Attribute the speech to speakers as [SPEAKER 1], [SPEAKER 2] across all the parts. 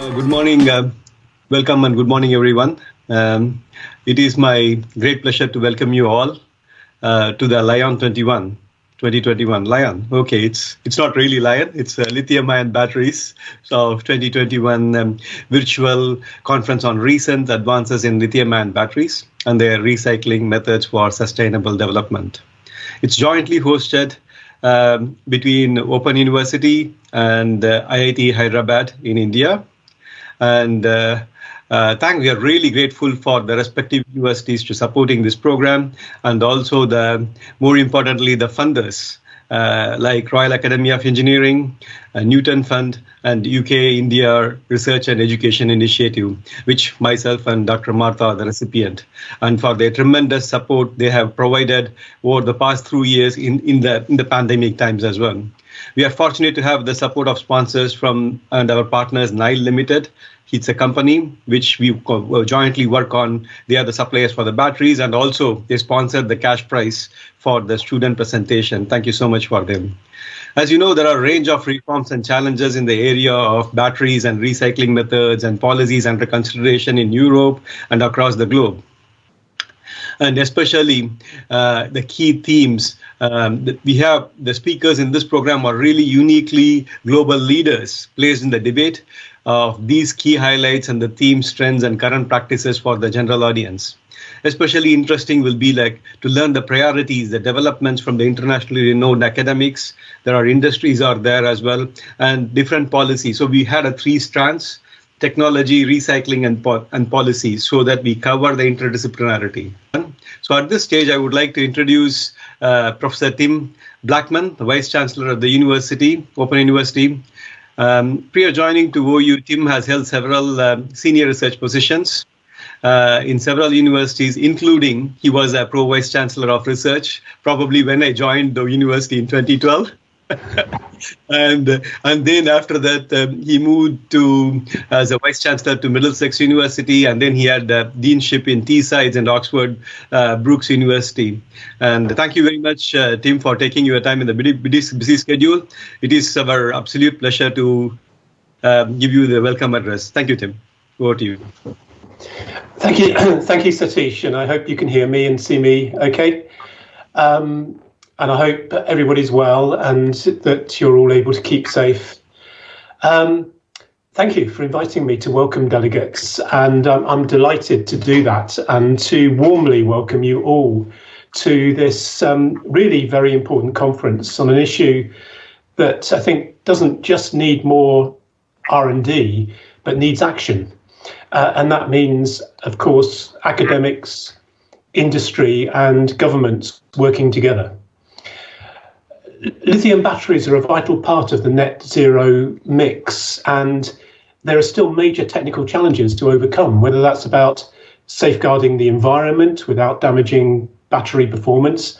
[SPEAKER 1] Good morning, welcome and good morning, everyone. It is my great pleasure to welcome you all to the LION 2021. LION, okay, it's not really LION, it's Lithium-ion Batteries. So 2021 virtual conference on recent advances in lithium-ion batteries and their recycling methods for sustainable development. It's jointly hosted between Open University and IIT Hyderabad in India. And we are really grateful for the respective universities to supporting this program, and also more importantly, the funders like Royal Academy of Engineering, Newton Fund, and UK-India Research and Education Initiative, which myself and Dr. Murthy are the recipient, and for their tremendous support they have provided over the past 3 years in the pandemic times as well. We are fortunate to have the support of sponsors and our partners, Nile Limited. It's a company which we jointly work on. They are the suppliers for the batteries, and also they sponsored the cash prize for the student presentation. Thank you so much for them. As you know, there are a range of reforms and challenges in the area of batteries and recycling methods and policies under consideration in Europe and across the globe. And especially the key themes that we have, the speakers in this program are really uniquely global leaders placed in the debate of these key highlights and the themes, trends, and current practices for the general audience. Especially interesting will be to learn the priorities, the developments from the internationally renowned academics. There are industries are there as well, and different policies. So we had 3 strands: technology, recycling, and policy, so that we cover the interdisciplinarity. So at this stage, I would like to introduce Professor Tim Blackman, the Vice Chancellor of the University, Open University. Prior joining to OU, Tim has held several senior research positions in several universities, including he was a Pro-Vice Chancellor of Research, probably when I joined the university in 2012. and then after that, he moved as a Vice Chancellor to Middlesex University, and then he had deanship in Teessides and Oxford Brookes University. And thank you very much, Tim, for taking your time in the busy schedule. It is our absolute pleasure to give you the welcome address. Thank you, Tim. Over to you.
[SPEAKER 2] Thank you, Satheesh, and I hope you can hear me and see me okay. And I hope everybody's well and that you're all able to keep safe. Thank you for inviting me to welcome delegates, and I'm delighted to do that and to warmly welcome you all to this really very important conference on an issue that I think doesn't just need more R&D, but needs action. And that means, of course, academics, industry and governments working together. Lithium batteries are a vital part of the net zero mix, and there are still major technical challenges to overcome, whether that's about safeguarding the environment without damaging battery performance,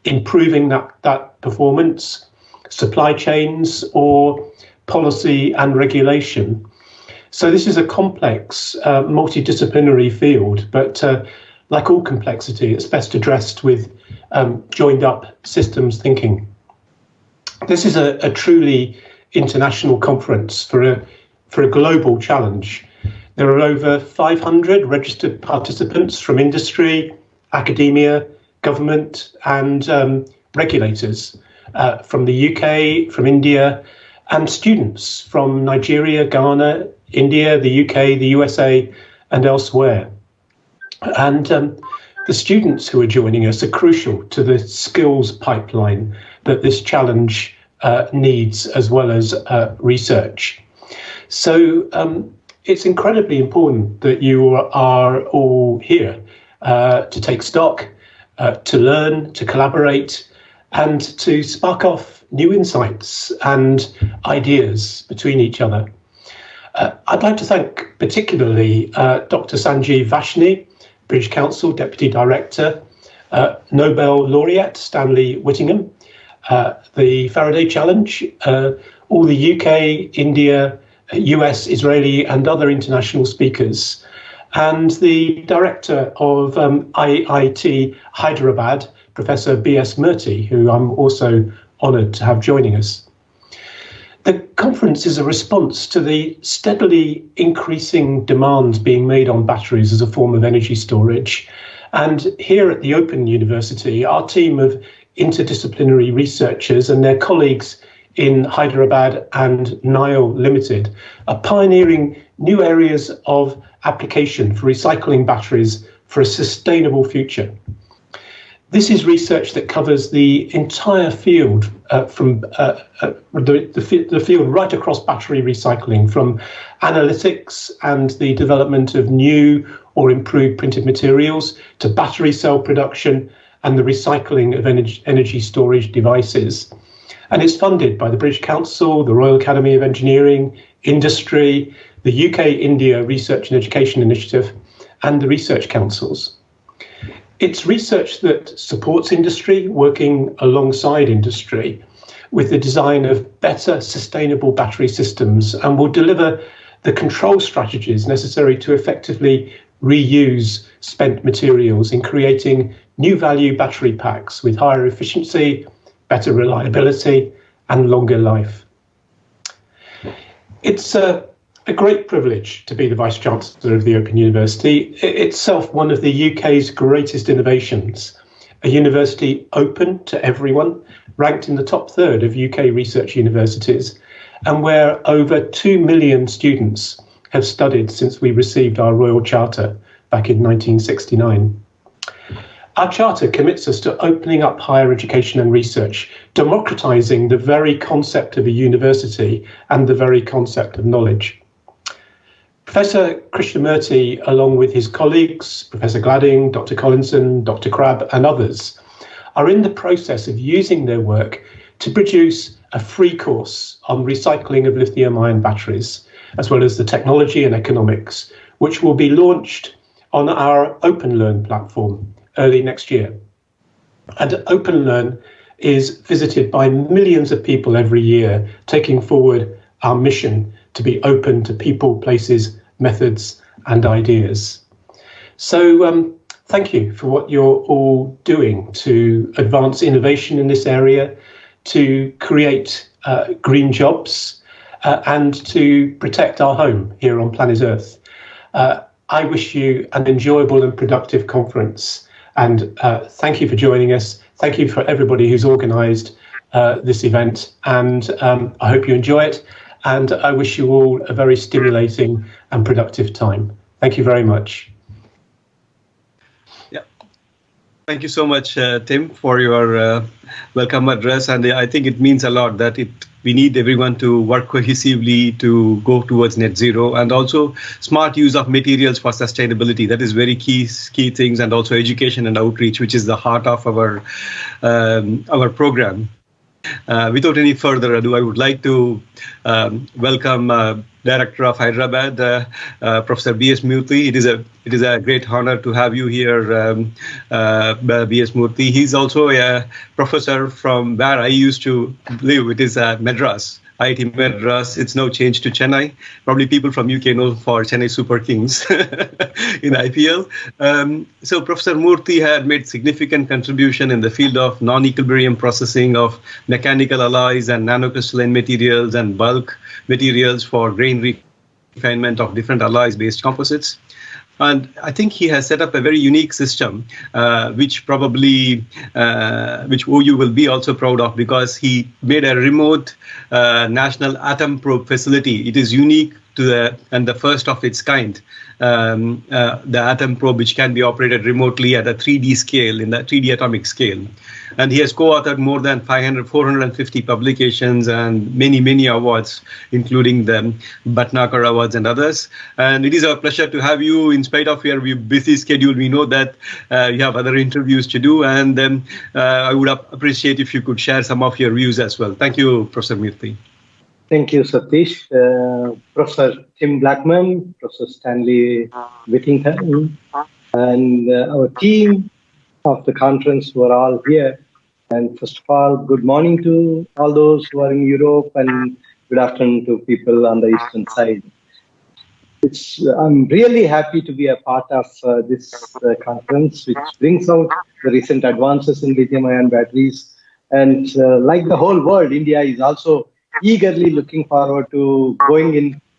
[SPEAKER 2] improving that performance, supply chains, or policy and regulation. So this is a complex, multidisciplinary field, but like all complexity, it's best addressed with joined up systems thinking. This is a truly international conference for a global challenge. There are over 500 registered participants from industry, academia, government, and regulators from the UK, from India, and students from Nigeria, Ghana, India, the UK, the USA, and elsewhere. And the students who are joining us are crucial to the skills pipeline that this challenge needs, as well as research. So it's incredibly important that you are all here to take stock, to learn, to collaborate, and to spark off new insights and ideas between each other. I'd like to thank particularly Dr. Sanjeev Vashni, British Council Deputy Director, Nobel Laureate Stanley Whittingham, the Faraday Challenge, all the UK, India, US, Israeli and other international speakers, and the Director of IIT Hyderabad, Professor B.S. Murthy, who I'm also honoured to have joining us. The conference is a response to the steadily increasing demands being made on batteries as a form of energy storage. And here at the Open University, our team of interdisciplinary researchers and their colleagues in Hyderabad and Nile Limited are pioneering new areas of application for recycling batteries for a sustainable future. This is research that covers the entire field, from the field right across battery recycling, from analytics and the development of new or improved printed materials to battery cell production and the recycling of energy storage devices. And it's funded by the British Council, the Royal Academy of Engineering, industry, the UK-India Research and Education Initiative, and the research councils. It's research that supports industry, working alongside industry with the design of better sustainable battery systems, and will deliver the control strategies necessary to effectively reuse spent materials in creating new value battery packs with higher efficiency, better reliability, and longer life. It's a great privilege to be the Vice-Chancellor of the Open University, itself one of the UK's greatest innovations, a university open to everyone, ranked in the top third of UK research universities, and where over 2 million students have studied since we received our Royal Charter back in 1969. Our charter commits us to opening up higher education and research, democratising the very concept of a university and the very concept of knowledge. Professor Krishnamurthy, along with his colleagues, Professor Gladding, Dr. Collinson, Dr. Crabb and others, are in the process of using their work to produce a free course on recycling of lithium-ion batteries, as well as the technology and economics, which will be launched on our OpenLearn platform early next year. And OpenLearn is visited by millions of people every year, taking forward our mission to be open to people, places, methods, and ideas. So thank you for what you're all doing to advance innovation in this area, to create green jobs, and to protect our home here on planet Earth. I wish you an enjoyable and productive conference, and thank you for joining us. Thank you for everybody who's organised this event, and I hope you enjoy it. And I wish you all a very stimulating and productive time. Thank you very much.
[SPEAKER 1] Yeah, thank you so much, Tim, for your welcome address. And I think it means a lot that we need everyone to work cohesively to go towards net zero, and also smart use of materials for sustainability. That is very key things, and also education and outreach, which is the heart of our program. Without any further ado, I would like to welcome Director of Hyderabad, Professor B.S. Murthy. It is a great honor to have you here, B.S. Murthy. He's also a professor from where I used to live. It is Madras, IIT Madras. It's now changed to Chennai. Probably people from UK know for Chennai Super Kings in IPL. So Professor Murthy had made significant contribution in the field of non-equilibrium processing of mechanical alloys and nanocrystalline materials and bulk materials for grain refinement of different alloys-based composites. And I think he has set up a very unique system, which probably, which OU will be also proud of, because he made a remote national atom probe facility. It is unique to the first of its kind, the atom probe, which can be operated remotely at a 3D scale, in the 3D atomic scale. And he has co-authored more than 450 publications and many awards, including the Bhatnagar Awards and others. And it is a pleasure to have you in spite of your busy schedule. We know that you have other interviews to do, and I would appreciate if you could share some of your views as well. Thank you, Professor Murthy.
[SPEAKER 3] Thank you, Satheesh. Professor Tim Blackman, Professor Stanley Whittingham, and our team of the conference who are all here. And first of all, good morning to all those who are in Europe, and good afternoon to people on the eastern side. I'm really happy to be a part of this conference, which brings out the recent advances in lithium-ion batteries. And like the whole world, India is also eagerly looking forward to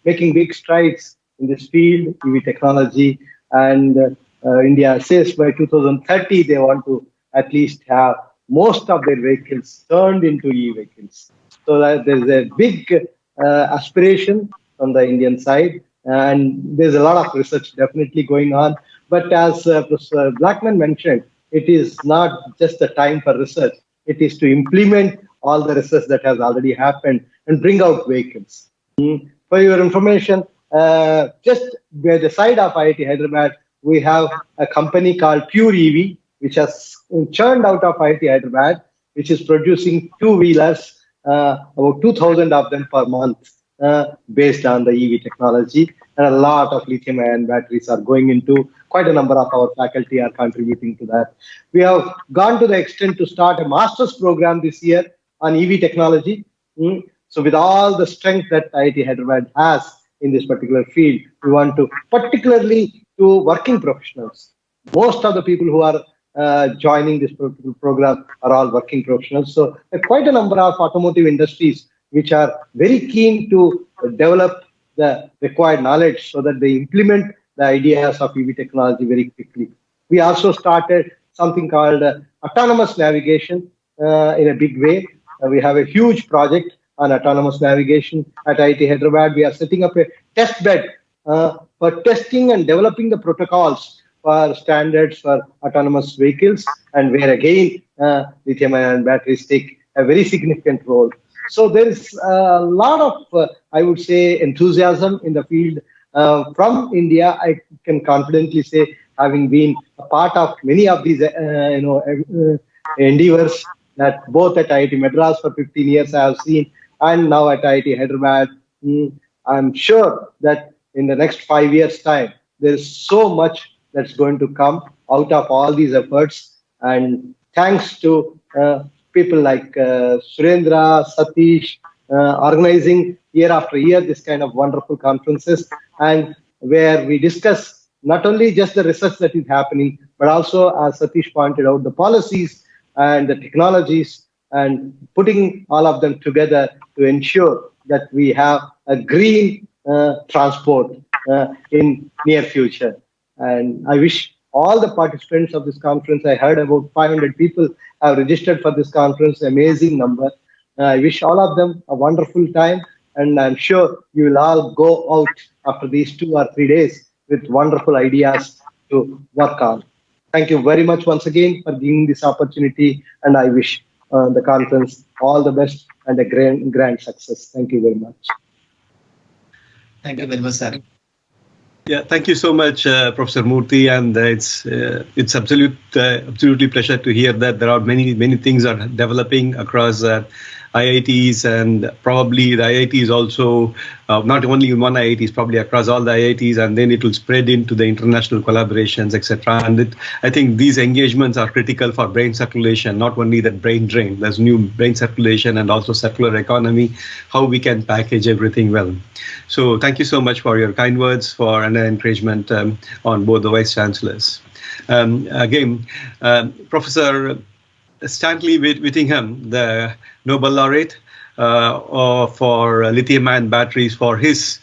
[SPEAKER 3] making big strides in this field, EV technology. And India says by 2030, they want to at least have most of their vehicles turned into e-vehicles. So that there's a big aspiration on the Indian side. And there's a lot of research definitely going on. But as Professor Blackman mentioned, it is not just the time for research. It is to implement all the research that has already happened and bring out vehicles. For your information, just by the side of IIT Hyderabad, we have a company called Pure EV, which has churned out of IIT Hyderabad, which is producing two-wheelers, about 2,000 of them per month, based on the EV technology. And a lot of lithium-ion batteries are going into. Quite a number of our faculty are contributing to that. We have gone to the extent to start a master's program this year on EV technology. So with all the strength that IIT Hyderabad has in this particular field, we want to, particularly to working professionals. Most of the people who are joining this program are all working professionals. So quite a number of automotive industries which are very keen to develop the required knowledge so that they implement the ideas of EV technology very quickly. We also started something called autonomous navigation in a big way. We have a huge project on autonomous navigation at IIT Hyderabad. We are setting up a test bed for testing and developing the protocols for standards for autonomous vehicles, and where again lithium-ion batteries take a very significant role. So there is a lot of, I would say, enthusiasm in the field from India. I can confidently say, having been a part of many of these, endeavors, that both at IIT Madras for 15 years I have seen, and now at IIT Hyderabad, I'm sure that in the next 5 years' time, there is so much that's going to come out of all these efforts. And thanks to people like Surendra, Satheesh, organizing year after year this kind of wonderful conferences, and where we discuss not only just the research that is happening, but also, as Satheesh pointed out, the policies and the technologies, and putting all of them together to ensure that we have a green transport in near future. And I wish all the participants of this conference, I heard about 500 people have registered for this conference, amazing number. I wish all of them a wonderful time, and I'm sure you will all go out after these 2 or 3 days with wonderful ideas to work on. Thank you very much once again for giving this opportunity, and I wish the conference all the best and a grand success. Thank you very much.
[SPEAKER 4] Thank you very much, sir.
[SPEAKER 1] Yeah, thank you so much, Professor Murthy, and it's absolutely pleasure to hear that there are many things are developing across IITs, and probably the IITs also, not only in one IITs, probably across all the IITs, and then it will spread into the international collaborations, etc. And I think these engagements are critical for brain circulation, not only that brain drain. There's new brain circulation and also circular economy, how we can package everything well. So thank you so much for your kind words for and encouragement on both the Vice Chancellors. Again, Professor Stanley Whittingham, the Nobel Laureate for lithium-ion batteries, for his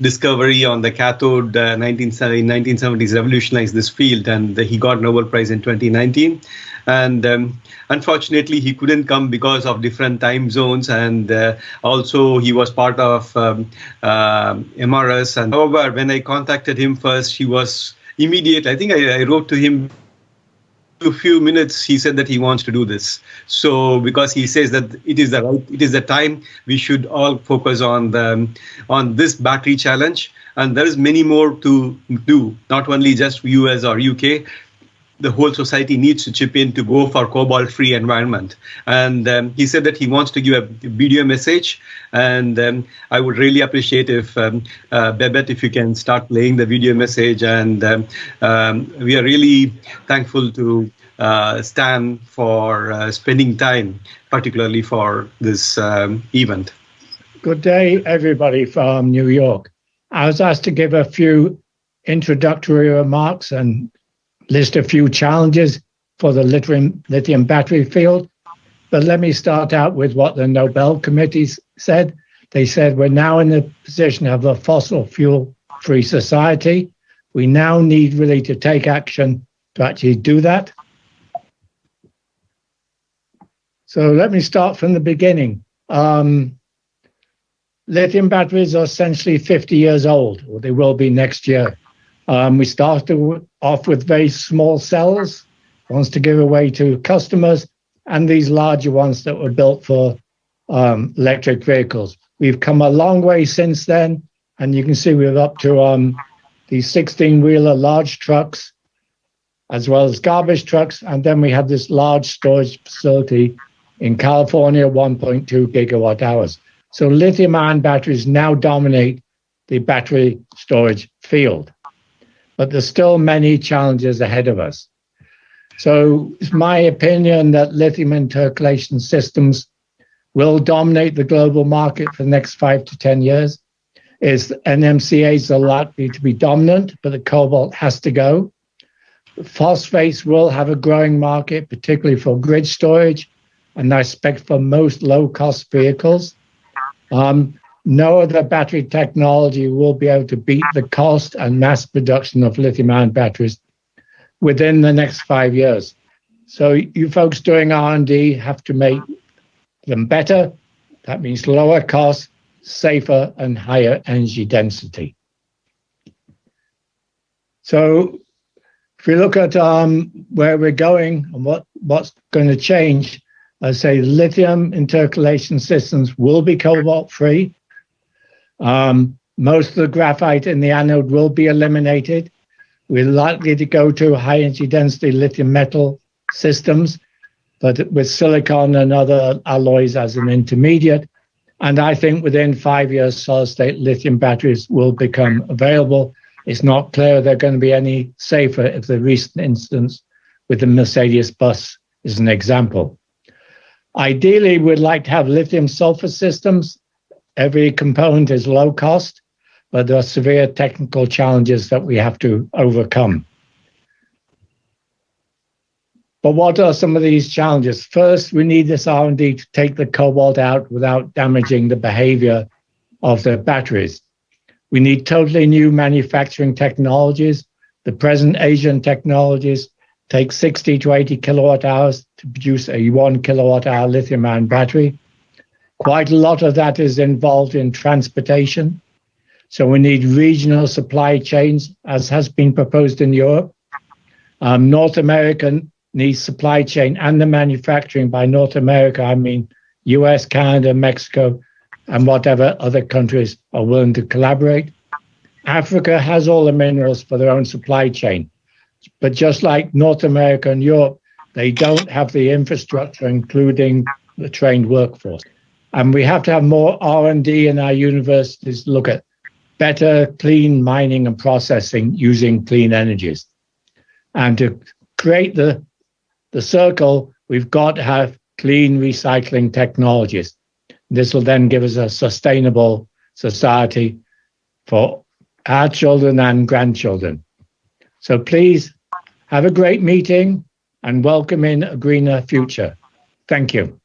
[SPEAKER 1] discovery on the cathode in 1970s, revolutionized this field, and he got Nobel Prize in 2019. And unfortunately, he couldn't come because of different time zones, and also he was part of MRS. And however, when I contacted him first, he was immediate. I think I wrote to him a few minutes. He said that he wants to do this. So because he says that it is the time we should all focus on this battery challenge, and there is many more to do. Not only just US or UK. The whole society needs to chip in to go for cobalt-free environment. And he said that he wants to give a video message. And I would really appreciate if, Babette, if you can start playing the video message. And we are really thankful to Stan for spending time, particularly for this event.
[SPEAKER 5] Good day, everybody from New York. I was asked to give a few introductory remarks and list a few challenges for the lithium battery field. but let me start out with what the Nobel committees said. They said we're now in the position of a fossil fuel-free society. We now need really to take action to actually do that. So let me start from the beginning. Lithium batteries are essentially 50 years old, or they will be next year. We started off with very small cells, ones to give away to customers, and these larger ones that were built for electric vehicles. We've come a long way since then, and you can see we're up to these 16-wheeler large trucks, as well as garbage trucks, and then we have this large storage facility in California, 1.2 gigawatt hours. So lithium-ion batteries now dominate the battery storage field, but there's still many challenges ahead of us. So it's my opinion that lithium intercalation systems will dominate the global market for the next 5 to 10 years. NMCAs are likely to be dominant, but the cobalt has to go. Phosphates will have a growing market, particularly for grid storage, and I expect for most low-cost vehicles. No other battery technology will be able to beat the cost and mass production of lithium-ion batteries within the next 5 years. So you folks doing R&D have to make them better. That means lower cost, safer, and higher energy density. So if we look at where we're going and what's going to change, I say lithium intercalation systems will be cobalt-free. Most of the graphite in the anode will be eliminated. We're likely to go to high energy density lithium metal systems, but with silicon and other alloys as an intermediate. And I think within 5 years, solid-state lithium batteries will become available. It's not clear they're going to be any safer if the recent instance with the Mercedes bus is an example. Ideally, we'd like to have lithium sulfur systems. Every component is low cost, but there are severe technical challenges that we have to overcome. But what are some of these challenges? First, we need this R&D to take the cobalt out without damaging the behavior of the batteries. We need totally new manufacturing technologies. The present Asian technologies take 60 to 80 kilowatt hours to produce a 1 kilowatt hour lithium-ion battery. Quite a lot of that is involved in transportation. So we need regional supply chains, as has been proposed in Europe. North America needs supply chain and the manufacturing. By North America, I mean US, Canada, Mexico, and whatever other countries are willing to collaborate. Africa has all the minerals for their own supply chain. But just like North America and Europe, they don't have the infrastructure, including the trained workforce. And we have to have more R&D in our universities to look at better clean mining and processing using clean energies. And to create the circle, we've got to have clean recycling technologies. This will then give us a sustainable society for our children and grandchildren. So please have a great meeting and welcome in a greener future. Thank you.